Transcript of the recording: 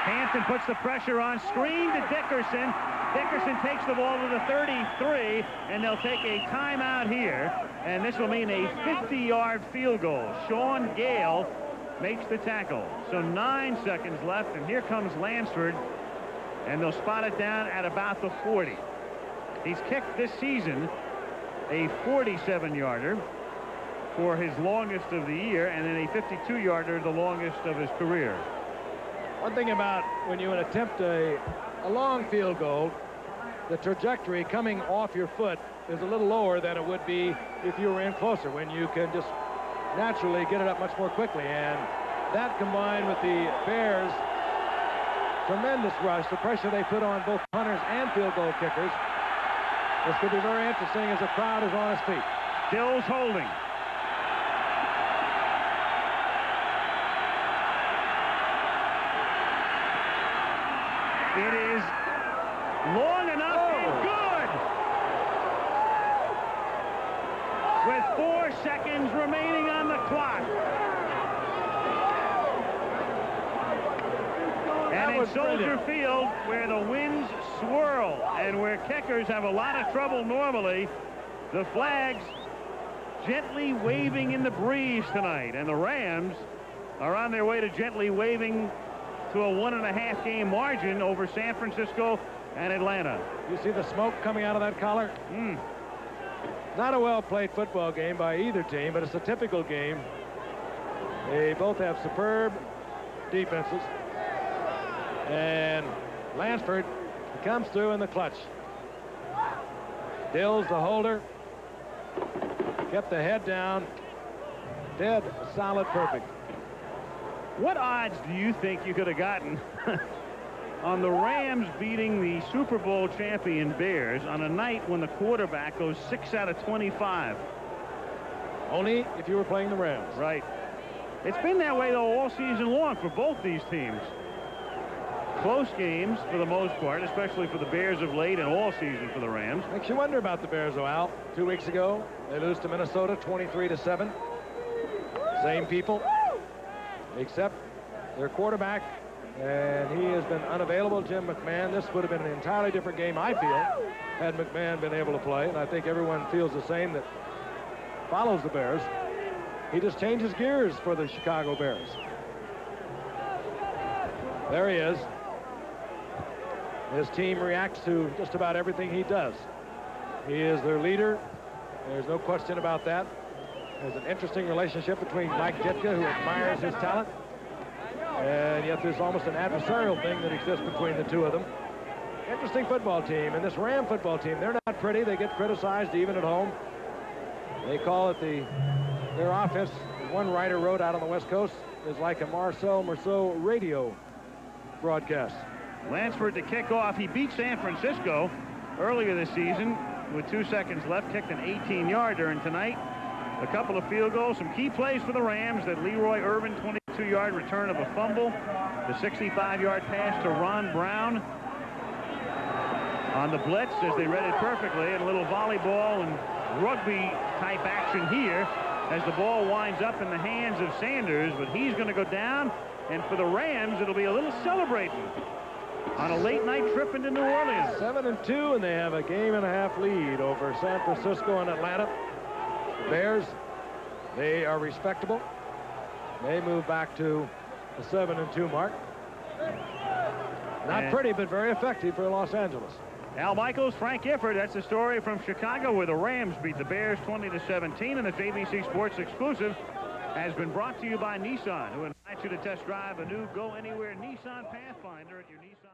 Hampton puts the pressure on. Screen to Dickerson. Dickerson takes the ball to the 33, and they'll take a timeout here. And this will mean a 50-yard field goal. Sean Gale makes the tackle. So 9 seconds left, and here comes Lansford, and they'll spot it down at about the 40. He's kicked this season a 47-yarder for his longest of the year, and then a 52-yarder, the longest of his career. One thing about when you attempt a long field goal, the trajectory coming off your foot is a little lower than it would be if you were in closer, when you can just naturally get it up much more quickly. And that, combined with the Bears' tremendous rush, the pressure they put on both punters and field goal kickers, this could be very interesting as the crowd is on its feet. Dills holding. It is long enough and good. With 4 seconds remaining on the clock. And in Soldier Field, where the winds swirl and where kickers have a lot of trouble normally, the flags gently waving in the breeze tonight. And the Rams are on their way to gently waving to a 1.5 game margin over San Francisco and Atlanta. You see the smoke coming out of that collar? Not a well-played football game by either team, but it's a typical game. They both have superb defenses. And Lansford comes through in the clutch. Dills, the holder, kept the head down. Dead solid perfect. What odds do you think you could have gotten on the Rams beating the Super Bowl champion Bears on a night when the quarterback goes 6 out of 25? Only if you were playing the Rams. Right. It's been that way, though, all season long for both these teams. Close games for the most part, especially for the Bears of late, and all season for the Rams. Makes you wonder about the Bears, though, Al. 2 weeks ago, they lose to Minnesota 23-7. Same people, except their quarterback, and he has been unavailable, Jim McMahon. This would have been an entirely different game, I feel, had McMahon been able to play, and I think everyone feels the same that follows the Bears. He just changes gears for the Chicago Bears. There he is. His team reacts to just about everything he does. He is their leader. There's no question about that. There's an interesting relationship between Mike Ditka, who admires his talent, and yet there's almost an adversarial thing that exists between the two of them. Interesting football team. And this Ram football team, they're not pretty. They get criticized even at home. They call it their offense, one writer wrote out on the West Coast, is like a Marcel Marceau radio broadcast. Lansford to kick off. He beat San Francisco earlier this season with 2 seconds left, kicked an 18-yarder, and tonight a couple of field goals, some key plays for the Rams. That Leroy Irvin 22-yard return of a fumble, the 65-yard pass to Ron Brown on the blitz as they read it perfectly, and a little volleyball and rugby type action here as the ball winds up in the hands of Sanders, but he's going to go down, and for the Rams it'll be a little celebrating on a late night trip into New Orleans. 7-2, and they have a game-and-a-half lead over San Francisco and Atlanta. The Bears, they are respectable. They move back to the 7-2 mark. Not pretty, but very effective for Los Angeles. Al Michaels, Frank Gifford, that's the story from Chicago, where the Rams beat the Bears 20-17, and this ABC Sports exclusive has been brought to you by Nissan, who invites you to test drive a new Go Anywhere Nissan Pathfinder at your Nissan.